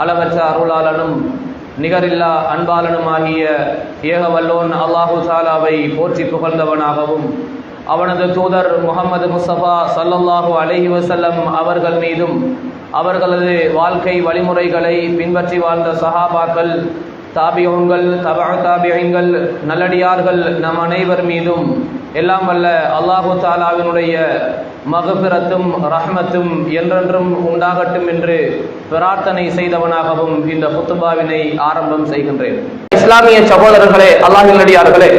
அளவற்ற அருளாளனும் நிகரில்லா அன்பாளனுமாகிய ஏகவல்லோன் அல்லாஹு தாலாவை போற்றி புகழ்ந்தவனாகவும் அவனது தூதர் முஹம்மது முஸ்தபா ஸல்லல்லாஹு அலைஹி வஸல்லம் அவர்கள் மீதும் அவர்களது வாழ்க்கை வழிமுறைகளை பின்பற்றி வாழ்ந்த சஹாபாக்கள், தாபிஊன்கள், தபஅ தாபிஈன்கள், நல்லடியார்கள் நம் அனைவர் மீதும் எல்லாம் வல்ல அல்லாஹு தாலாவினுடைய மக்ஃபிரத்தும் ரஹ்மத்தும் என்றென்றும் உண்டாகட்டும் என்று பிரார்த்தனை செய்தவனாகவும் இந்த குத்துபாவினை ஆரம்பம் செய்கின்றேன். இஸ்லாமிய சகோதரர்களே, அல்லாஹ்வின் நல்லடியார்களே,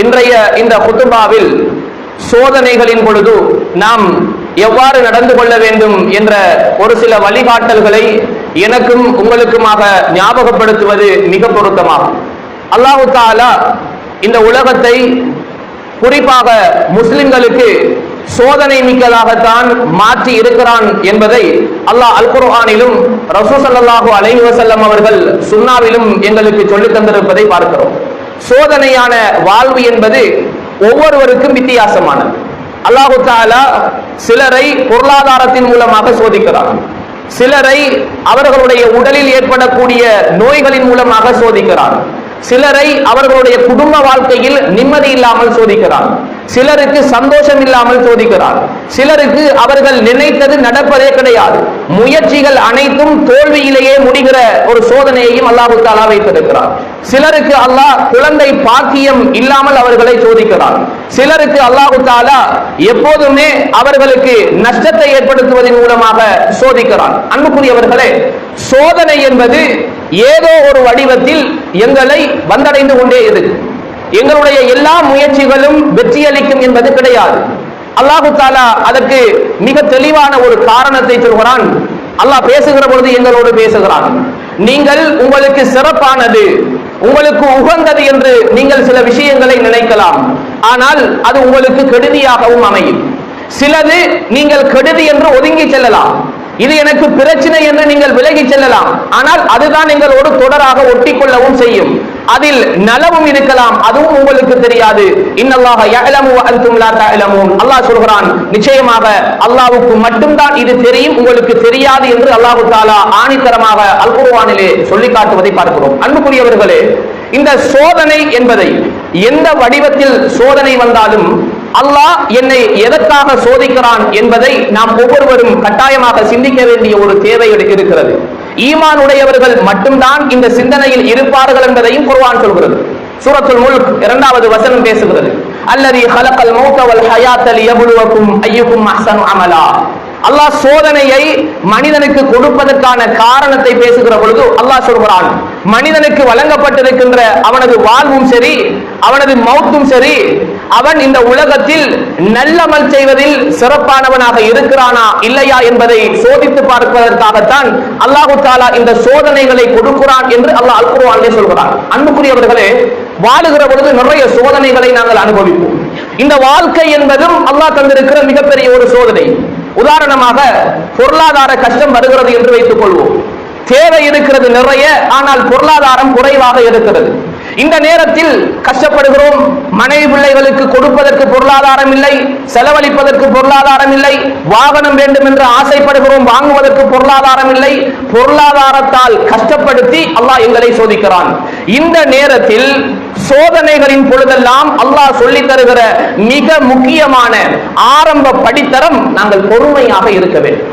இன்றைய இந்த குத்துபாவில் சோதனைகளின் பொழுது நாம் எவ்வாறு நடந்து கொள்ள வேண்டும் என்ற ஒரு சில வழிகாட்டல்களை எனக்கும் உங்களுக்குமாக ஞாபகப்படுத்துவது மிக பொருத்தமாகும். அல்லாஹு தஆலா இந்த உலகத்தை குறிப்பாக முஸ்லிம்களுக்கு சோதனை மிக்கதாகத்தான் மாற்றி இருக்கிறான் என்பதை அல்லாஹ் அல் குர்ஆனிலும் ரசூல் ஸல்லல்லாஹு அலைஹி வஸல்லம் அவர்கள் சுன்னாவிலும் எங்களுக்கு சொல்லித் தந்திருப்பதை பார்க்கிறோம். சோதனையான வாழ்வு என்பது ஒவ்வொருவருக்கும் வித்தியாசமானது. அல்லாஹு தஆலா சிலரை பொருளாதாரத்தின் மூலமாக சோதிக்கிறார், சிலரை அவர்களுடைய உடலில் ஏற்படக்கூடிய நோய்களின் மூலமாக சோதிக்கிறார், சிலரை அவர்களுடைய குடும்ப வாழ்க்கையில் நிம்மதி இல்லாமல் சோதிக்கிறார், சிலருக்கு சந்தோஷம் இல்லாமல் சோதிக்கிறார், சிலருக்கு அவர்கள் நினைத்தது நடப்பதே கிடையாது, முயற்சிகள் அனைத்தும் தோல்வியிலேயே முடிகிற ஒரு சோதனையையும் அல்லாஹு தஆலா வைத்திருக்கிறார். சிலருக்கு அல்லாஹ் குழந்தை பாக்கியம் இல்லாமல் அவர்களை சோதிக்கிறார், சிலருக்கு அல்லாஹு தஆலா எப்போதுமே அவர்களுக்கு நஷ்டத்தை ஏற்படுத்துவதன் மூலமாக சோதிக்கிறார். அன்புக்குரியவர்களே, சோதனை என்பது ஏதோ ஒரு வடிவத்தில் எங்களை வந்தடைந்து கொண்டே இருக்கு. எங்களுடைய எல்லா முயற்சிகளும் வெற்றியளிக்கும் என்பது கிடையாது. அல்லாஹு தஆலா அதற்கு மிக தெளிவான ஒரு காரணத்தை சொல்கிறான். அல்லாஹ் பேசுகிற பொழுது எங்களோடு பேசுகிறான். நீங்கள் உங்களுக்கு சிறப்பானது, உங்களுக்கு உகந்தது என்று நீங்கள் சில விஷயங்களை நினைக்கலாம், ஆனால் அது உங்களுக்கு கெடுதியாகவும் அமையும். சிலது நீங்கள் கெடுதி என்று ஒதுங்கி செல்லலாம், இது எனக்கு பிரச்சனை என்று நீங்கள் விலகி செல்லலாம், ஆனால் அதுதான் எங்களோடு தொடராக ஒட்டிக்கொள்ளவும் செய்யும். அதில் நலவும் இருக்கலாம், அதுவும் உங்களுக்கு தெரியாது. இன்னல்லாஹ யஅலமு வ அன்தும் லா தஅலமூன். அல்லாஹ் சொல்கிறான், நிச்சயமாக அல்லாஹ்வுக்கு மட்டும்தான் இது தெரியும், உங்களுக்கு தெரியாது என்று அல்லாஹ் தஆலா ஆணித்தரமாக அல் குர்ஆனிலே சொல்லி காட்டுவதை பார்க்கிறோம். அன்புக்குரியவர்களே, இந்த சோதனை என்பதை எந்த வடிவத்தில் சோதனை வந்தாலும் அல்லாஹ் என்னை எதற்காக சோதிக்கிறான் என்பதை நாம் ஒவ்வொருவரும் கட்டாயமாக சிந்திக்க வேண்டிய ஒரு தேவை இருக்கிறது. ஈமான் உடையவர்கள் மட்டும்தான் இந்த சிந்தனையில் இருப்பார்கள் என்பதையும் குர்ஆன் சொல்கிறது. சூரத்துல் முல்க் 2வது வசனம் பேசுகிறது, அல்லதி ஹலகல் மௌத வல் ஹயாத லியப்லுவக்கும் அய்யுக்கும் அஹ்ஸனு அமலா. அல்லாஹ் சோதனையை மனிதனுக்கு கொடுப்பதற்கான காரணத்தை பேசுகிற பொழுது அல்லாஹ் சொல்கிறான், மனிதனுக்கு வழங்கப்பட்டிருக்கின்ற அவனது வாழ்வும் சரி, அவனது மௌத்தும் சரி, அவன் இந்த உலகத்தில் நல்லமல் செய்வதில் சிறப்பானவனாக இருக்கிறானா இல்லையா என்பதை சோதித்து பார்ப்பதற்காகத்தான் அல்லாஹு தஆலா இந்த சோதனைகளை கொடுக்கிறான் என்று அல்லாஹ் அல் குர்ஆனிலே சொல்கிறான். அன்புக்குரியவர்களே, வாழுகிற பொழுது நிறைய சோதனைகளை நாங்கள் அனுபவிப்போம். இந்த வாழ்க்கை என்பதும் அல்லாஹ் தந்திருக்கிற மிகப்பெரிய ஒரு சோதனை. உதாரணமாக, பொருளாதார கஷ்டம் வருகிறது என்று வைத்துக் கொள்வோம். தேவை இருக்கிறது நிறைய, ஆனால் பொருளாதாரம் குறைவாக இருக்கிறது. இந்த நேரத்தில் கஷ்டப்படுகிறோம். மனைவி பிள்ளைகளுக்கு கொடுப்பதற்கு பொருளாதாரம் இல்லை, செலவழிப்பதற்கு பொருளாதாரம் இல்லை, வாகனம் வேண்டும் என்று ஆசைப்படுகிறோம், வாங்குவதற்கு பொருளாதாரம் இல்லை. பொருளாதாரத்தால் கஷ்டப்படுத்தி அல்லாஹ் எங்களை சோதிக்கிறான். இந்த நேரத்தில் சோதனைகளின் பொழுதெல்லாம் அல்லாஹ் சொல்லி தருகிற மிக முக்கியமான ஆரம்ப படித்தரம் நாங்கள் பொறுமையாக இருக்க வேண்டும்.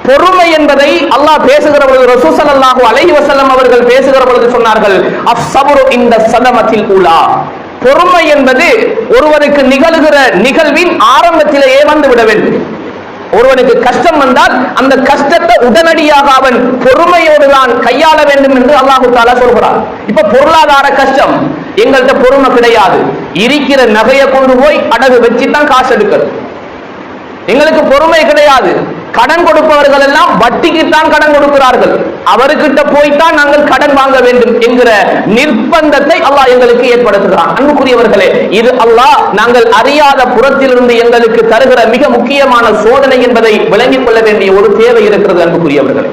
பொறுமை என்பதை அல்லாஹ் பேசுகிற பொழுது ரசூல் ஸல்லல்லாஹு அலைஹி வஸல்லம் அவர்கள் பேசுகிற பொழுது சொன்னார்கள், அஸ்ஸப்ரு இந்த ஸதமத்தில் ஊலா. பொறுமை என்பது ஒருவருக்கு நிகழ்கிற நிகழ்வின் ஆரம்பத்திலேயே வந்து விட வேண்டும். ஒருவனுக்கு கஷ்டம் வந்தால் அந்த கஷ்டத்தை உடனடியாக அவன் பொறுமையோடு தான் கையாள வேண்டும் என்று அல்லாஹ் தஆலா சொல்கிறார். இப்ப பொருளாதார கஷ்டம், எங்கள்கிட்ட பொறுமை கிடையாது, இருக்கிற நகையை கொண்டு போய் அடகு வச்சுதான் காசு எடுக்கிறது. எங்களுக்கு பொறுமை கிடையாது. கடன் கொடுப்பவர்கள் எல்லாம் வட்டிக்குத்தான் கடன் கொடுக்கிறார்கள், அவர்கிட்ட போய்தான் நாங்கள் கடன் வாங்க வேண்டும் என்கிற நிர்பந்தத்தை அல்லாஹ் எங்களுக்கு ஏற்படுத்துகிறான். அன்புக்குரியவர்களே, இது அல்லாஹ் நாங்கள் அறியாத புறத்திலிருந்து எங்களுக்கு தருகிற மிக முக்கியமான சோதனை என்பதை விளங்கிக் கொள்ள வேண்டிய ஒரு தேவை இருக்கிறது. அன்புக்குரியவர்களே,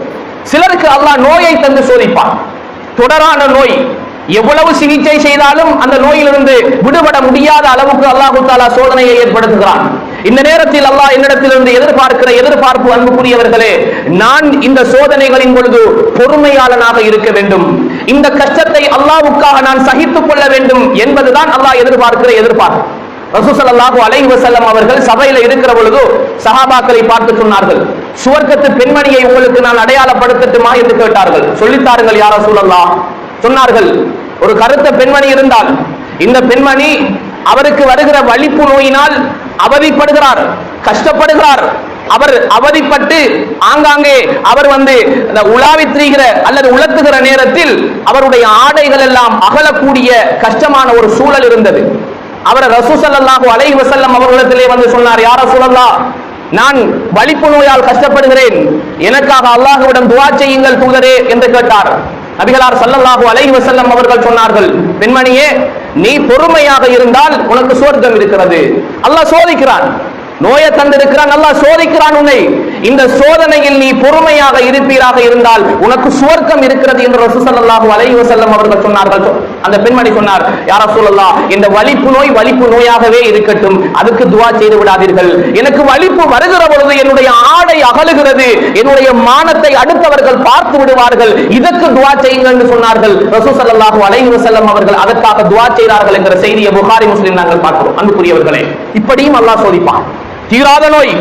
சிலருக்கு அல்லாஹ் நோயை தந்து சோதிப்பான். தொடரான நோய், எவ்வளவு சிகிச்சை செய்தாலும் அந்த நோயிலிருந்து விடுபட முடியாத அளவுக்கு அல்லாஹ் தஆலா சோதனையை ஏற்படுத்துகிறான். இந்த நேரத்தில் அல்லாஹ் என்னிடத்திலிருந்து எதிர்பார்க்கிற எதிர்பார்ப்பு அன்புக்குரியவர்களே, நான் இந்த சோதனைகளின் பொழுது பொறுமையாளனாக இருக்க வேண்டும், இந்த கஷ்டத்தை அல்லாஹ்வுக்காக நான் சகித்துக் கொள்ள வேண்டும் என்பதுதான் அல்லாஹ் எதிர்பார்க்கிற எதிர்பார்ப்பு. ரசூல் ஸல்லல்லாஹு அலைஹி வஸல்லம் அவர்கள் சபையில இருக்கிற பொழுது சஹாபாக்களை பார்த்து சொன்னார்கள், சுவர்க்கத்து பெண்மணியை உங்களுக்கு நான் அடையாளப்படுத்தட்டுமா என்று கேட்டார்கள். சொல்லித்தாருங்கள் யா ரசூலல்லாஹ். சொன்னார்கள், ஒரு கருத்த பெண்மணி இருந்தால், இந்த பெண்மணி அவருக்கு வருகிற வலிப்பு நோயினால் அவதிப்படுகிறார், கஷ்டப்படுகிறார். அவர் அவதிப்பட்டு ஆங்காங்கே அவர் உலாவி திரிகிற அல்லது உலர்த்துகிற நேரத்தில் அவருடைய ஆடைகள் எல்லாம் அகலக்கூடிய கஷ்டமான ஒரு சூழல் இருந்தது. அவர் ரசூல் ஸல்லல்லாஹு அலைஹி வஸல்லம் அவர்களிடத்திலே சொன்னார், யா ரசூலல்லாஹ், நான் வலிப்பு நோயால் கஷ்டப்படுகிறேன், எனக்காக அல்லாஹ்விடம் துஆ செய்யுங்கள் தூதரே என்று கேட்டார். நபிகளார் ஸல்லல்லாஹு அலைஹி வஸல்லம் அவர்கள் சொன்னார்கள், பெண்மணியே, நீ பொறுமையாக இருந்தால் உனக்கு சொர்க்கம் இருக்கிறது. அல்லாஹ் சோதிக்கிறான், நோயை தந்திருக்கிறான், அல்லாஹ் சோதிக்கிறான் உன்னை. இந்த சோதனையில் நீ பொறுமையாக இருப்பீராக இருந்தால் உனக்கு சுவர்க்கம் இருக்கிறது என்று ரசூல் ஸல்லல்லாஹு அலைஹி வஸல்லம் அவர்கள் சொன்னார்கள். அந்த பெண்மணி சொன்னார், யா ரசூலல்லாஹ், இந்த வலிப்பு நோயாகவே இருக்கட்டும், அதுக்கு துஆ செய்து விடாதீர்கள். எனக்கு வலிப்பு வருகிற பொழுது என்னுடைய ஆடை அகலுகிறது, என்னுடைய மானத்தை அடுத்தவர்கள் பார்த்து விடுவார்கள், இதற்கு துஆ செய்யுங்கள் என்று சொன்னார்கள். ரசூல் ஸல்லல்லாஹு அலைஹி வஸல்லம் அவர்கள் அதற்காக துஆ செய்தார்கள் என்கிற செய்தியை புகாரி முஸ்லிம் நாங்கள் பார்க்கிறோம். அன்புக்குரியவர்களே, இப்படியும் அல்லாஹ் சோதிப்பான். தீராத நோய்,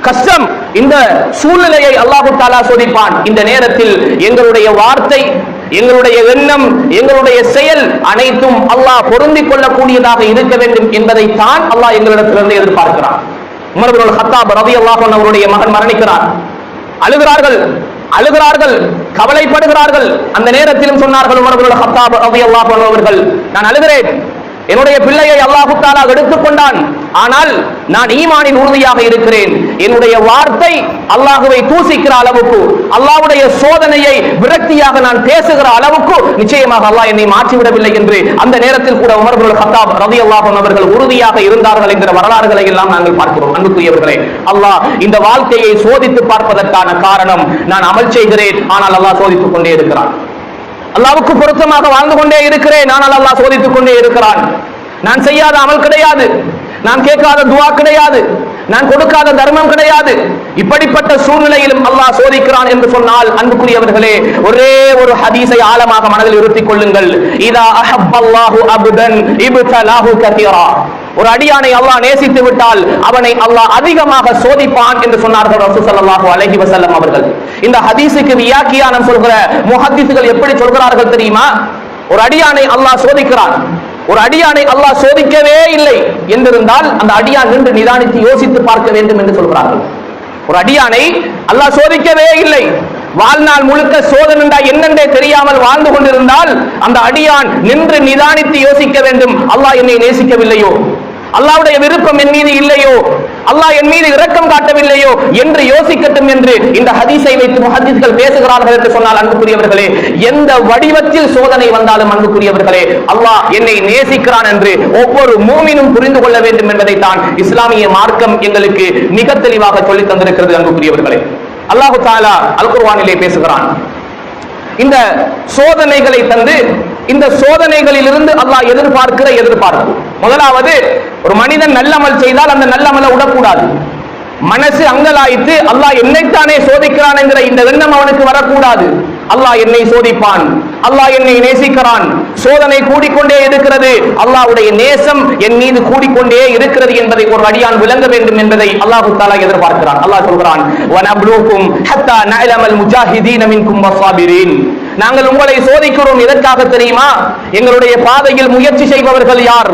கஷ்டம், இந்த சூழ்நிலையை அல்லாஹ் தஆலா சோதிப்பான். இந்த நேரத்தில் எங்களுடைய வார்த்தை, எங்களுடைய எண்ணம், எங்களுடைய செயல் அனைத்தும் அல்லாஹ் பொருந்திக் கொள்ளக்கூடியதாக இருக்க வேண்டும் என்பதை தான் அல்லாஹ் எங்களிடத்திலிருந்து எதிர்பார்க்கிறான். உமர் இப்னு அல்-கத்தாப் ரலியல்லாஹு அன்ஹு அவருடைய மகன் மரணிக்கிறார். அழுகிறார்கள், கவலைப்படுகிறார்கள். அந்த நேரத்திலும் சொன்னார்கள் உமர் இப்னு அல்-கத்தாப் ரலியல்லாஹு அன்ஹு அவர்கள், நான் அழுகிறேன், என்னுடைய பிள்ளையை அல்லாஹ் தஆலா எடுத்துக் கொண்டான், ஆனால் நான் ஈமானில் உறுதியாக இருக்கிறேன். என்னுடைய வார்த்தை அல்லாஹ்வை தூசிக்கிற அளவுக்கு, அல்லாஹ்வுடைய சோதனையை விரக்தியாக நான் பேசுகிற அளவுக்கு நிச்சயமாக அல்லாஹ் என்னை மாற்றிவிடவில்லை என்று அந்த நேரத்தில் கூட உமர் இப்னு அல்-கத்தாப் ரலியல்லாஹு அன்ஹு அவர்கள் உறுதியாக இருந்தார்கள் என்கிற வரலாறுகளை எல்லாம் நாங்கள் பார்க்கிறோம். அன்புக்குரியவர்களே, அல்லாஹ் இந்த வாழ்க்கையை சோதித்து பார்ப்பதற்கான காரணம், நான் அமல் செய்கிறேன், ஆனால் அல்லாஹ் சோதித்துக் கொண்டே இருக்கிறான். அல்லாஹ்வுக்கு பொருத்தமாக வாழ்ந்து கொண்டே இருக்கிறேன், ஆனால் அல்லாஹ் சோதித்துக் கொண்டே இருக்கிறான். நான் செய்யாத அமல் கிடையாது, நான் கேட்காத துஆ கிடையாது, நான் கொடுக்காத தர்மம் கிடையாது. இப்படிப்பட்ட சூழ்நிலையிலும் அல்லாஹ் சோதிக்கிறான் என்று சொன்னால் அன்புக்குரியவர்களே, ஒரே ஒரு ஹதீஸை ஆழமாக மனதில் இருத்திக் கொள்ளுங்கள். இதா அஹப்பல்லாஹு அப்தன் இப்தலாஹு கதீரா. ஒரு அடியானை அல்லாஹ் நேசித்து விட்டால் அவனை அல்லாஹ் அதிகமாக சோதிப்பான் என்று சொன்னார்கள் ரசூல் ஸல்லல்லாஹு அலைஹி வஸல்லம் அவர்கள். இந்த ஹதீஸுக்கு வியாக்கியானம் சொல்கிற முஹத்திஸ்கள் எப்படி சொல்கிறார்கள் தெரியுமா? ஒரு அடியானை அல்லாஹ் சோதிக்கிறான், ஒரு அடியானை அல்லாஹ் சோதிக்கவே இல்லை என்றிருந்தால் அந்த அடியான் நின்று நிதானித்து யோசித்து பார்க்க வேண்டும் என்று சொல்கிறார்கள். ஒரு அடியானை அல்லாஹ் சோதிக்கவே இல்லை, வாழ்நாள் முழுக்க சோதனை என்னென்றே தெரியாமல் வாழ்ந்து கொண்டிருந்தால் அந்த அடியான் நின்று நிதானித்து யோசிக்க வேண்டும், அல்லாஹ் என்னை நேசிக்கவில்லையோ, அல்லாஹ்வுடைய விருப்பம் என் மீது இல்லையோ, அல்லாஹ் என் மீது இரக்கம் காட்டவில்லையோ என்று யோசிக்கட்டும் என்று இந்த ஹதீஸை வைத்து முஹத்திஸ்கள் பேசுகிறார்கள் என்று சொன்னால் அன்புக்குரியவர்களே, எந்த வடிவத்தில் சோதனை வந்தாலும் அன்புக்குரியவர்களே, அல்லாஹ் என்னை நேசிக்கிறான் என்று ஒவ்வொரு மூமினும் புரிந்து கொள்ள வேண்டும் என்பதை தான் இஸ்லாமிய மார்க்கம் எங்களுக்கு மிக தெளிவாக சொல்லித் தந்திருக்கிறது. அன்புக்குரியவர்களே, அல்லாஹ் தஆலா அல் குர்ஆனிலே பேசுகிறான். இந்த சோதனைகளை தந்து இந்த சோதனைகளில் இருந்து அல்லாஹ் எதிர்பார்க்கிற எதிர்பார்ப்பு, முதலாவது, ஒரு மனிதன் நல்லமல் செய்தால் அந்த நல்லமலை விடக்கூடாது. மனசு அங்கலாய்த்து அல்லாஹ் என்னைத்தானே சோதிக்கிறான் என்கிற இந்த எண்ணம் அவனுக்கு வரக்கூடாது. அல்லாஹ் என்னை சோதிப்பான், அல்லாஹ் என்னை நேசிக்கிறான், சோதனை கூடிக்கொண்டே இருக்கிறது, அல்லாஹ்வுடைய நேசம் என் மீது கூடிக்கொண்டே இருக்கிறது என்பதை ஒரு அடியான் விளங்க வேண்டும் என்பதை அல்லாஹ் தஆலா எதிர்பார்க்கிறான். அல்லாஹ் சொல்கிறான், வனப்லூக்கும் ஹத்தா நஅலமல் முஜாஹிதீன மின்கும் வஸ்ஸாபிரீன். நாங்கள் உங்களை சோதிக்கிறோம், எதற்காக தெரியுமா? எங்களுடைய பாதையில் முயற்சி செய்பவர்கள் யார்,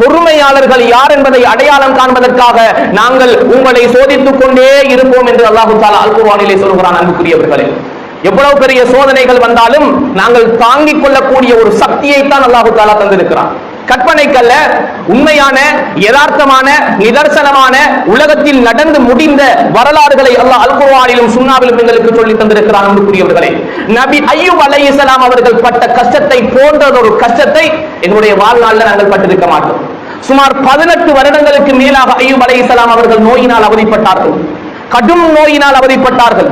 பொறுமையாளர்கள் யார் என்பதை அடையாளம் காண்பதற்காக நாங்கள் உங்களை சோதித்துக் கொண்டே இருப்போம் என்று அல்லாஹ் தஆலா அல் குர்ஆனிலே சொல்கிறான். அன்புக்குரியவர்களே, எவ்வளவு பெரிய சோதனைகள் வந்தாலும் நாங்கள் தாங்கிக் கொள்ளக்கூடிய ஒரு சக்தியை தான் அல்லாஹ் தஆலா தந்திருக்கிறான். கற்பனைக்கல்ல, உண்மையான யதார்த்தமான நிதர்சனமான உலகத்தில் நடந்து முடிந்த வரலாறுகளை அல்லாஹ் அல் குர்ஆனிலும் சுன்னாவிலும் எங்களுக்கு சொல்லி தந்திருக்கிறான். அன்புக்குரியவர்களே, நபி அய்யூப் அலைஹிஸ்ஸலாம் அவர்கள் பட்ட கஷ்டத்தை போன்ற ஒரு கஷ்டத்தை எங்களுடைய வாழ்நாளில் நாங்கள் பட்டிருக்க மாட்டோம். சுமார் 18 வருடங்களுக்கு மேலாக அய்யூப் அலைஹிஸ்ஸலாம் அவர்கள் நோயினால் அவதிப்பட்டார்கள், கடும் நோயினால் அவதிப்பட்டார்கள்.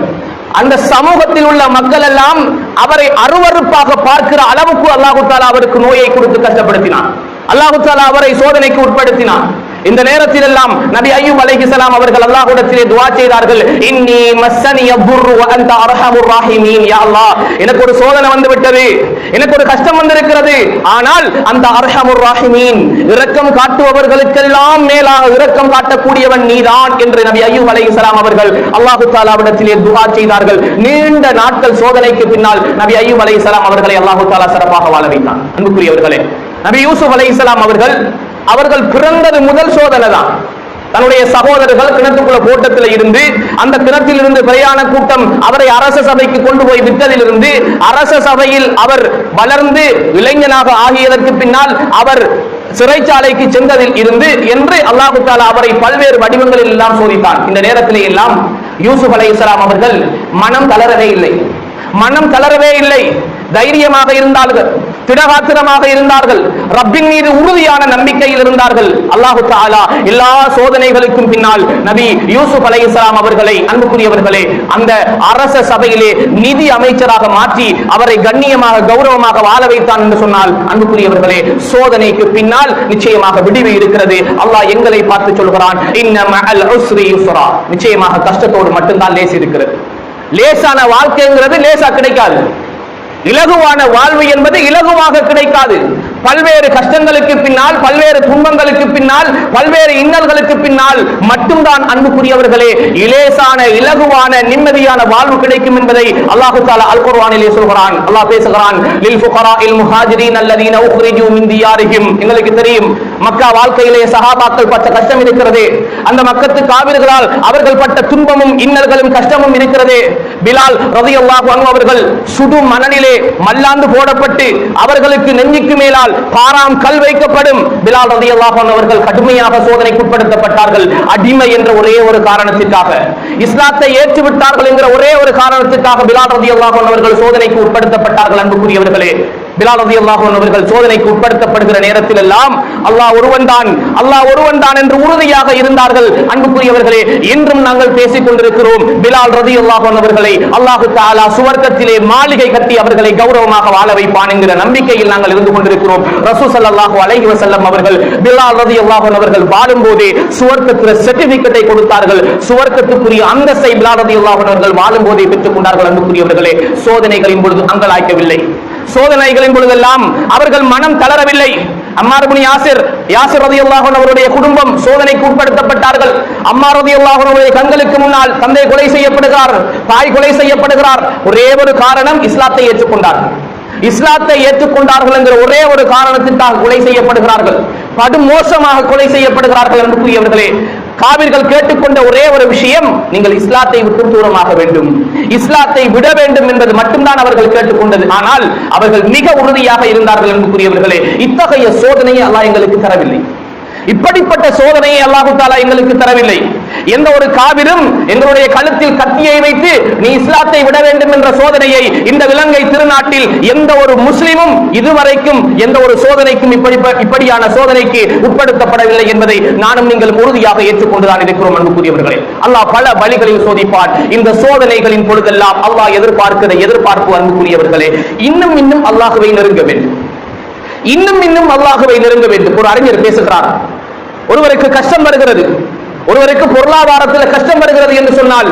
அந்த சமூகத்தில் உள்ள மக்கள் எல்லாம் அவரை அருவருப்பாக பார்க்கிற அளவுக்கு அல்லாஹ் தஆலா அவருக்கு நோயை கொடுத்து கஷ்டப்படுத்தினான். அல்லாஹ் தஆலா அவரை சோதனைக்கு உட்படுத்தினான். இந்த நேரத்தில் எல்லாம் நபி அய்யூப் அலைஹிஸ்ஸலாம் அவர்கள் அல்லாஹ்விடத்திலே துஆ செய்தார்கள். இன்னி மஸ்ஸனிய துர்ரு வ அன்த அர்ஹமுர் ராஹிமீன். யா அல்லாஹ், எனக்கு ஒரு சோதனை வந்து விட்டது, எனக்கு ஒரு கஷ்டம் வந்திருக்கிறது. ஆனால் அந்த அர்ஹமுர் ராஹிமீன், இரக்கம் காட்டுபவர்களுக்கெல்லாம் மேலாக இரக்கம் காட்டக்கூடியவன் நீதான் என்று நபி அய்யூப் அலைஹிஸ்ஸலாம் அவர்கள் அல்லாஹ் தஆலாவிடத்திலே துஆ செய்தார்கள். நீண்ட நாட்கள் சோதனைக்கு பின்னால் நபி அய்யூப் அலைஹிஸ்ஸலாம் அவர்களை அல்லாஹ் தஆலா சிறப்பாக வாழ வைத்தான். அன்புக்குரியவர்களே, நபி யூசுப் அலைஹிஸ்ஸலாம் அவர்கள் பிறந்தது முதல் சோதனை தான். தன்னுடைய சகோதரர்கள் கிணத்துக்குள்ள போட்டத்தில் இருந்து, அந்த கிணத்தில் இருந்து பிரயாண கூட்டம் அவரை அரச சபைக்கு கொண்டு போய் விட்டதிலிருந்து, அரச சபையில் அவர் வளர்ந்து இளைஞனாக ஆகியதற்கு பின்னால் அவர் சிறைச்சாலைக்கு சென்றதில் இருந்து என்று அல்லாஹ் தஆலா அவரை பல்வேறு வடிவங்களில் எல்லாம் சோதித்தான். இந்த நேரத்திலே எல்லாம் யூசுப் அலைஹிஸ்ஸலாம் அவர்கள் மனம் தளரவே இல்லை, தைரியமாக இருந்தார்கள், திடகாத்திரமாக இருந்தார்கள், ரப்பின் மீது உறுதியான நம்பிக்கையில் இருந்தார்கள். அல்லாஹ் தஆலா எல்லா சோதனைகளுக்கும் பின்னால் நபி யூசுப் அலைஹிஸ்ஸலாம் அவர்களை, அன்புக்குரியவர்களே, அந்த அரச சபையிலே நிதி அமைச்சராக மாற்றி அவரை கண்ணியமாக கௌரவமாக வாழ வைத்தான் என்று சொன்னால், அன்புக்குரியவர்களே, சோதனைக்கு பின்னால் நிச்சயமாக விடிவு இருக்கிறது. அல்லாஹ் எங்களை பார்த்து சொல்கிறான், இன்ன மஅல் உஸ்ரி யுஸ்ரா. நிச்சயமாக கஷ்டத்தோடு மட்டும்தான் லேஸ் இருக்கிறது. லேசான வாழ்க்கைங்கிறது லேசா கிடைக்காது. இலகுவான வாழ்வு என்பது இலகுவாக கிடைக்காது. பல்வேறு கஷ்டங்களுக்கு பின்னால், பல்வேறு துன்பங்களுக்கு பின்னால், பல்வேறு இன்னல்களுக்கு பின்னால் மட்டும்தான் அன்புக்குரியவர்களே இலேசான இலகுவான நிம்மதியான வாழ்வு கிடைக்கும் என்பதை அல்லாஹ் தஆலா அல் குர்ஆனிலே சொல்கிறான். அல்லாஹ் பேசுகிறான், லில் ஃபுகராஇல் முஹாஜிரீன் அல்லதீன உக்ரிஜூ மின் தியாரிஹிம். எங்களுக்கு தெரியும் மக்கா வாழ்க்கையிலே சஹாபாக்கள் பட்ட கஷ்டம் இருக்கிறது. அந்த மக்கத்து காவிர்களால் அவர்கள் பட்ட துன்பமும் இன்னல்களும் கஷ்டமும் இருக்கிறது. பிலால் ரலியல்லாஹு அன்ஹு அவர்கள் சுடு மணலிலே மல்லாந்து போடப்பட்டு அவர்களுக்கு நெஞ்சுக்கு மேலால் பாராம் கல் வைக்கப்படும். பிலால் ரலியல்லாஹு அன்ஹு அவர்கள் கடுமையாக சோதனைக்கு உட்படுத்தப்பட்டார்கள். அடிமை என்ற ஒரே ஒரு காரணத்திற்காக, இஸ்லாத்தை ஏற்றுவிட்டார்கள் என்கிற ஒரே ஒரு காரணத்திற்காக பிலால் ரலியல்லாஹு அன்ஹு அவர்கள் சோதனைக்கு உட்படுத்தப்பட்டார்கள். அன்புக்குரியவர்களே, பிலால் ரலியல்லாஹு அன்ஹு அவர்கள் சோதனைக்கு உட்படுத்தப்படுகிற நேரத்தில் எல்லாம் அல்லாஹ் ஒருவன் தான் என்று உறுதியாக இருந்தார்கள். அன்புக்குரியவர்களே, இன்றும் நாங்கள் பேசிக் கொண்டிருக்கிறோம் பிலால் ரலியல்லாஹு அன்ஹு அவர்களை அல்லாஹ் தஆலா சுவர்க்கத்திலே மாளிகை கட்டி அவர்களை கௌரவமாக வாழ வைப்பான் என்கிற நம்பிக்கையில் நாங்கள் இருந்து கொண்டிருக்கிறோம். ரசூல் ஸல்லல்லாஹு அலைஹி வஸல்லம் அவர்கள் பிலால் ரலியல்லாஹு அன்ஹு அவர்கள் வாழும்போதே சுவர்க்கத்தில் சர்டிபிகேட்டை கொடுத்தார்கள். சுவர்க்கத்துக்குரிய அந்தஸ்தை பிலால் ரலியல்லாஹு அன்ஹு அவர்கள் வாழும்போதே பெற்றுக் கொண்டார்கள். அன்புக்குரியவர்களே, சோதனைகளின் பொழுது அங்கலாய்க்கவில்லை, சோதனைகளின் பொழுதெல்லாம் அவர்கள் மனம் தளரவில்லை. அம்மார் இப்னு யாசிர் ரலியல்லாஹு அன்ஹு அவருடைய குடும்பம் சோதனைக்கு உட்படுத்தப்பட்டார்கள். அம்மார் ரலியல்லாஹு அன்ஹு அவருடைய கண்களுக்கு முன்னால் தந்தை கொலை செய்யப்படுகிறார், தாய் கொலை செய்யப்படுகிறார். ஒரே ஒரு காரணம், இஸ்லாத்தை ஏற்றுக்கொண்டார்கள். இஸ்லாத்தை ஏற்றுக்கொண்டார்கள் என்கிற ஒரே ஒரு காரணத்திற்காக கொலை செய்யப்படுகிறார்கள். படுமோசமாக கொலை செய்யப்படுகிறார்கள். அன்புக்குரியவர்களே, காவிர்கள் கேட்டுக்கொண்ட ஒரே ஒரு விஷயம், நீங்கள் இஸ்லாத்தை விட்டு தூரமாக வேண்டும், இஸ்லாத்தை விட வேண்டும் என்பது மட்டும்தான் அவர்கள் கேட்டுக்கொண்டது. ஆனால் அவர்கள் மிக உறுதியாக இருந்தார்கள். அன்புக்குரியவர்களே, இத்தகைய சோதனையை அல்லாஹ் எங்களுக்கு தரவில்லை. இப்படிப்பட்ட சோதனையை அல்லாஹ் தஆலா எங்களுக்கு தரவில்லை. எந்த ஒரு காவிரும் எங்களுடைய கழுத்தில் கத்தியை வைத்து நீ இஸ்லாத்தை விட வேண்டும் என்ற சோதனையை இந்த இலங்கை திருநாட்டில் எந்த ஒரு முஸ்லிமும் இதுவரைக்கும் எந்த ஒரு சோதனைக்கும் இப்படியான சோதனைக்கு உட்படுத்தப்படவில்லை என்பதை நானும் நீங்கள் உறுதியாக ஏற்றுக்கொண்டுதான் இருக்கிறோம். அன்புக்குரியவர்களே, அல்லாஹ் பல வழிகளில் சோதிப்பான். இந்த சோதனைகளின் பொழுதெல்லாம் அல்லாஹ் எதிர்பார்க்கிற எதிர்பார்ப்பு, அன்புக்குரியவர்களே, இன்னும் அல்லாஹ்வை நெருங்க வேண்டும், இன்னும் அல்லாஹ்வை நெருங்க வேண்டும். ஒரு அறிஞர் பேசுகிறார், ஒருவருக்கு கஷ்டம் வருகிறது, ஒருவருக்கு பொருளாதாரத்தில் கஷ்டம் வருகிறது என்று சொன்னால்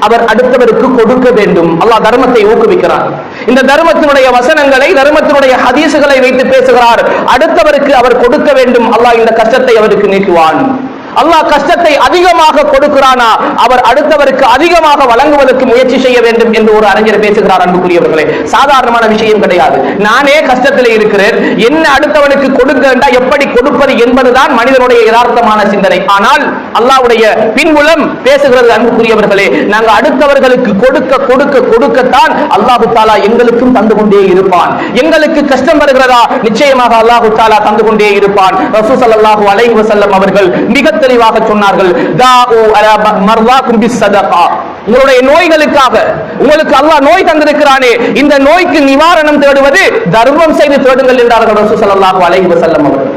அவர் அடுத்தவருக்கு கொடுக்க வேண்டும். அல்லாஹ் தர்மத்தை ஊக்குவிக்கிறார். இந்த தர்மத்தினுடைய வசனங்களை, தர்மத்தினுடைய ஹதீசுகளை வைத்து பேசுகிறார். அடுத்தவருக்கு அவர் கொடுக்க வேண்டும், அல்லாஹ் இந்த கஷ்டத்தை அவருக்கு நீக்குவான். அல்லாஹ் கஷ்டத்தை அதிகமாக கொடுக்கிறானா, அவர் அடுத்தவருக்கு அதிகமாக வழங்குவதற்கு முயற்சி செய்ய வேண்டும் என்று ஒரு அறிஞர் பேசுகிறார். அன்புக்குரியவர்களே, சாதாரணமான விஷயம் கிடையாது. நானே கஷ்டத்தில் இருக்கிறேன், என்ன அடுத்தவனுக்கு கொடுக்க வேண்டாம், எப்படி கொடுப்பது என்பதுதான் மனிதனுடைய யதார்த்தமான சிந்தனை. ஆனால் அல்லாஹ்வுடைய பின்புலம் பேசுகிறது. அன்புக்குரியவர்களே, நாங்கள் அடுத்தவர்களுக்கு கொடுக்கத்தான் அல்லாஹ் தஆலா எங்களுக்கும் தந்து கொண்டே இருப்பான். எங்களுக்கு கஷ்டம் வருகிறதா, நிச்சயமாக அல்லாஹ் தஆலா தந்து கொண்டே இருப்பான். ரசூல் ஸல்லல்லாஹு அலைஹி வஸல்லம் அவர்கள் மிக தெளிவாக சொன்னார்கள், தாஉ அலா மர்தாக்கும் பிஸ்ஸதகா. உங்களுடைய நோய்களுக்காக உங்களுக்கு அல்லாஹ் நோய் தந்திருக்கிறானே, இந்த நோய்க்கு நிவாரணம் தேடுவது தர்மம் செய்து தேடுங்கள் என்றார்கள் ரசூல் ஸல்லல்லாஹு அலைஹி வஸல்லம் அவர்கள்.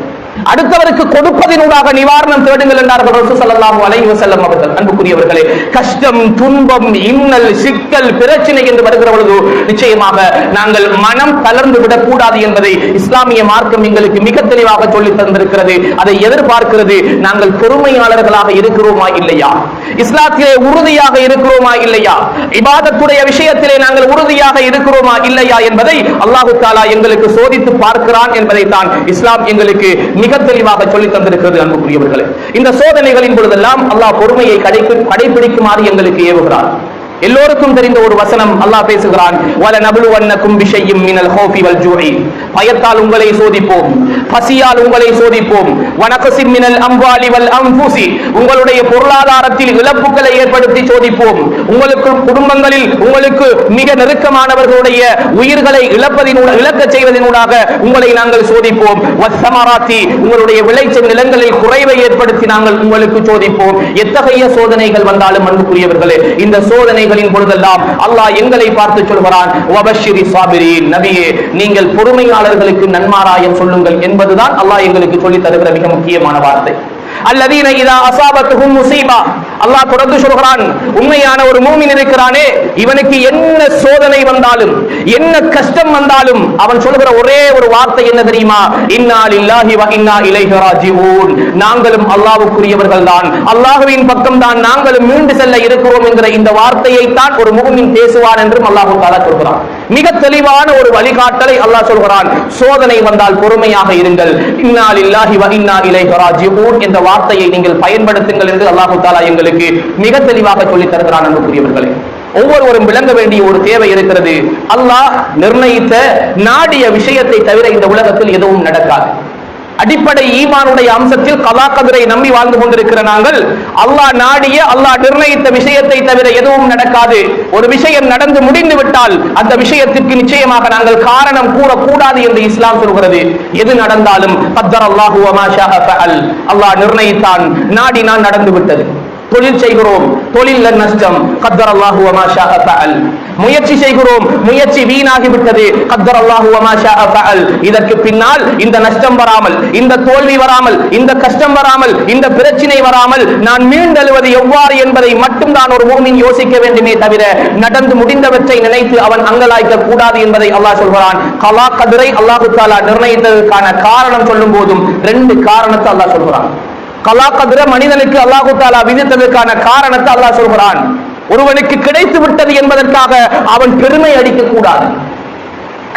அடுத்தவருக்கு கொடுப்பதினூடாக நிவாரணம் தேடுங்கள் என்றார்கள் ரசூல் ஸல்லல்லாஹு அலைஹி வஸல்லம் அவர்கள். அன்புக்குரியவர்களே, கஷ்டம், துன்பம், இன்னல், சிக்கல், பிரச்சனை என்று வருகிற பொழுது நிச்சயமாக நாங்கள் மனம் தளர்ந்து விடக்கூடாது என்பதை இஸ்லாமிய மார்க்கம் எங்களுக்கு மிக தெளிவாக சொல்லி தந்திருக்கிறது. அதை எதிர்பார்க்கிறது. நாங்கள் பொறுமையாளர்களாக இருக்கிறோமா இல்லையா, இஸ்லாத்திலே உறுதியாக இருக்கிறோமா இல்லையா, இபாதத்துடைய விஷயத்திலே நாங்கள் உறுதியாக இருக்கிறோமா இல்லையா என்பதை அல்லாஹ் தஆலா எங்களுக்கு சோதித்து பார்க்கிறான் என்பதை தான் இஸ்லாம் எங்களுக்கு மிக தெளிவாக சொல்லி தந்திருக்கிறது. அன்புக்குரியவர்களே, இந்த சோதனைகளின் பொழுதெல்லாம் அல்லாஹ் பொறுமையை கடைபிடிக்குமாறு எங்களுக்கு ஏவுகிறார். எல்லோருக்கும் தெரிந்த ஒரு வசனம் அல்லாஹ் பேசுகிறான், வல நபுலுவன்னக்கும் பிஷையும் மினல் ஹௌஃபி வல் ஜூஇ, பயத்தால் உங்களை சோதிப்போம், பசியால் உங்களை சோதிப்போம், வனகஸிம் மினல் அம்வாலி வல் அன்ஃபுஸி, உங்களுடைய பொருளாதாரத்தில் இழப்புகளை ஏற்படுத்தி சோதிப்போம், உங்களுக்கு குடும்பங்களில் உங்களுக்கு மிக நெருக்கமானவர்களுடைய உயிர்களை இழக்கச் செய்வதனூடாக உங்களை நாங்கள் சோதிப்போம், வஸ்ஸமராத்தி, உங்களுடைய விளைச்சல் நிலங்களில் குறைவை ஏற்படுத்தி நாங்கள் உங்களுக்கு சோதிப்போம். எத்தகைய சோதனைகள் வந்தாலும் அன்புக்குரியவர்களே, இந்த சோதனை பொழுதெல்லாம் அல்லாஹ் எங்களை பார்த்து சொல்கிறான், வபஷிரி சாபிரீன், நபியே நீங்கள் பொறுமையாளர்களுக்கு நன்மாராயம் சொல்லுங்கள் என்பதுதான் அல்லாஹ் எங்களுக்கு சொல்லி தருகிற மிக முக்கியமான வார்த்தை. அல்லதீன இதா அஸாபத்துஹும் முஸீபா, அல்லாஹ் தொடர்ந்து சொல்கிறான், உண்மையான ஒரு மூமின் இருக்கிறானே, இவனுக்கு என்ன சோதனை வந்தாலும் என்ன கஷ்டம் வந்தாலும் அவன் சொல்கிற ஒரே ஒரு வார்த்தை என்ன தெரியுமா, இன்னா லில்லாஹி வ இன்னா இலைஹி ராஜிஊன், நாங்களும் அல்லாஹ்வுக்குரியவர்கள் தான், அல்லாஹ்வின் பக்கம் தான் நாங்களும் மீண்டு செல்ல இருக்கிறோம் என்கிற இந்த வார்த்தையை தான் ஒரு மூமின் பேசுவான் என்றும் அல்லாஹ் தஆலா சொல்கிறான். மிக தெளிவான ஒரு வழிகாட்டலை அல்லாஹ் சொல்கிறான். சோதனை வந்தால் பொறுமையாக இருங்கள், இன்னா லில்லாஹி வ இன்னா இலைஹி ராஜிஊன் என்ற வார்த்தையை நீங்கள் பயன்படுத்துங்கள் என்று அல்லாஹ் தஆலா எங்களுக்கு மிக தெளிவாக சொல்லி தருகிறான். அன்புக்குரியவர்களே, ஒவ்வொருவரும் விளங்க வேண்டிய ஒரு தேவை இருக்கிறது. அல்லாஹ் நிர்ணயித்த நாடிய விஷயத்தை தவிர இந்த உலகத்தில் எதுவும் நடக்காது. அடிப்படை ஈமானுடைய அம்சத்தில் கலா கதிரை நம்பி வாழ்ந்து கொண்டிருக்கிற நாங்கள் அல்லாஹ் நாடிய, அல்லாஹ் நிர்ணயித்த விஷயத்தை தவிர எதுவும் நடக்காது. ஒரு விஷயம் நடந்து முடிந்து விட்டால் அந்த விஷயத்திற்கு நிச்சயமாக நாங்கள் காரணம் கூறக்கூடாது என்று இஸ்லாம் சொல்கிறது. எது நடந்தாலும் கத்தரல்லாஹு வ மா ஷாஅ ஃபஅல், அல்லாஹ் நிர்ணயித்தான், நாடினான், நடந்து விட்டது. தொழில் செய்கிறோம், தொழில்ல நஷ்டம், கத்தரல்லாஹு வ மா ஷாஅ ஃபஅல். முயற்சி செய்கிறோம், முயற்சி வீணாகி விட்டது, கத்தரல்லாஹு வ மா ஷாஅ ஃபஅல். இதற்கு பின்னால் இந்த நஷ்டம் வராமல், இந்த தோல்வி வராமல், இந்த கஷ்டம் வராமல், இந்த பிரச்சனை வராமல் நான் மீண்டெழுவது எவ்வாறு என்பதை மட்டும் தான் ஒரு மூமின் யோசிக்க வேண்டுமே தவிர நடந்து முடிந்தவற்றை நினைத்து அவன் அங்கலாய்க்க கூடாது என்பதை அல்லாஹ் சொல்கிறான். கலா கதிரை அல்லாஹ் தஆலா நிர்ணயித்ததற்கான காரணம் சொல்லும் போதும் ரெண்டு காரணத்தை அல்லாஹ் சொல்கிறான். கலா கதிர மனிதனுக்கு அல்லாஹ் தஆலா விதித்ததற்கான காரணத்தை அல்லாஹ் சொல்கிறான். ஒருவனுக்கு கிடைத்து விட்டது என்பதற்காக அவன் பெருமை அடிக்க கூடாது,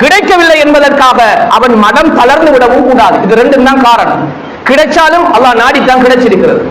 கிடைக்கவில்லை என்பதற்காக அவன் மனம் தளர்ந்து விடவும் கூடாது. இது ரெண்டும் தான் காரணம். கிடைச்சாலும் அல்லாஹ் நாடித்தான் கிடைச்சிருக்கிறது,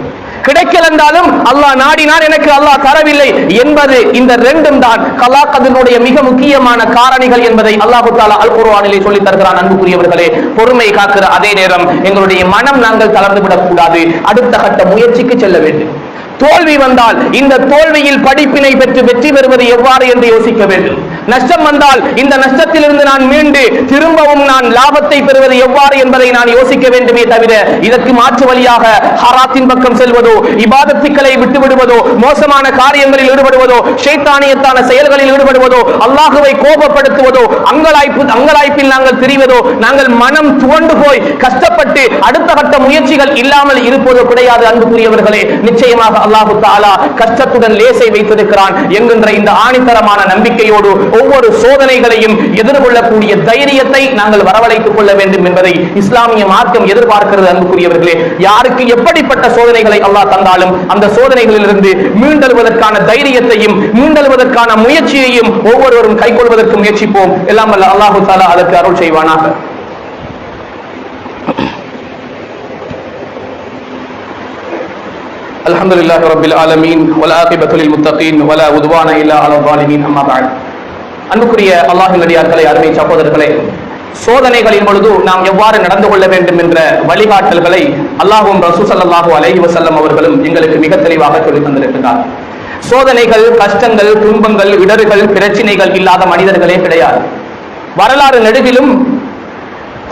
கிடைக்கல என்றாலும் அல்லாஹ் நாடினான், எனக்கு அல்லாஹ் தரவில்லை என்பது, இந்த ரெண்டும் தான் கலா கதினுடைய மிக முக்கியமான காரணிகள் என்பதை அல்லாஹ் தஆலா அல் குர்ஆனிலே சொல்லி தருகிறான். அன்புக்குரியவர்களே, பொறுமை காக்கிற அதே நேரம் எங்களுடைய மனம் நாங்கள் தளர்ந்து விடக்கூடாது, அடுத்த கட்ட முயற்சிக்கு செல்ல வேண்டும். தோல்வி வந்தால் இந்த தோல்வியில் படிப்பினை பெற்று வெற்றி பெறுவது எவ்வாறு என்று யோசிக்க வேண்டும். நஷ்டம் வந்தால் இந்த நஷ்டத்திலிருந்து நான் மீண்டு திரும்பவும் நான் லாபத்தை பெறுவது எவ்வாறு என்பதை நான் யோசிக்க வேண்டுமே தவிர இதற்கு மாற்று வழியாக ஹராத்தின் பக்கம் செல்வதோ, இபாதத்துக்களை விட்டு விடுவதோ, மோசமான காரியங்களில் ஈடுபடுவதோ, ஷைத்தானியத்தான செயல்களில் ஈடுபடுவதோ, அல்லாஹ்வை கோபப்படுத்துவதோ, அங்கலாய்ப்பில் நாங்கள் திரிவதோ, நாங்கள் மனம் துவண்டு போய் கஷ்டப்பட்டு அடுத்த கட்ட முயற்சிகள் இல்லாமல் இருப்பதோ கிடையாது. அன்புக்குரியவர்களே, நிச்சயமாக அல்லாஹ் தஆலா கஷ்டத்துடன் லேசை வைத்திருக்கிறான் என்கின்ற இந்த ஆணித்தரமான நம்பிக்கையோடு ஒவ்வொரு சோதனைகளையும் எதிர்கொள்ளக்கூடிய தைரியத்தை நாங்கள் வரவழைத்துக் கொள்ள வேண்டும் என்பதை இஸ்லாமிய மார்க்கம் எதிர்பார்க்கிறது. அன்புக்குரியவர்களே, யாருக்கு எப்படிப்பட்ட சோதனைகளை அல்லாஹ் தந்தாலும் அந்த சோதனைகளிலிருந்து மீண்டெழுவதற்கான தைரியத்தையும் மீண்டெழுவதற்கான முயற்சியையும் ஒவ்வொருவரும் கைக்கொள்வதற்கு முயற்சிப்போம். எல்லாம் வல்ல அல்லாஹ் தஆலா அதற்கு அருள் செய்வானாக. அல்ஹம்துலில்லாஹி ரப்பில் ஆலமீன் வல் ஆகிபத்து லில் முத்தகீன் வலா உத்வான இல்லா அலல் ஸாலிமீன். அம்மா பஅத். அன்புக்குரிய அல்லாஹ்வின் அடியார்களே, அருமை சகோதரர்களே, சோதனைகளின் பொழுது நாம் எவ்வாறு நடந்து கொள்ள வேண்டும் என்ற வழிகாட்டல்களை அல்லாஹ்வும் ரசூல் ஸல்லல்லாஹு அலைஹி வஸல்லம் அவர்களும் எங்களுக்கு மிக தெளிவாக சொல்லித் தந்திருக்கிறார். சோதனைகள், கஷ்டங்கள், துன்பங்கள், இடர்கள், பிரச்சனைகள் இல்லாத மனிதர்களே கிடையாது. வரலாறு நெடுகிலும்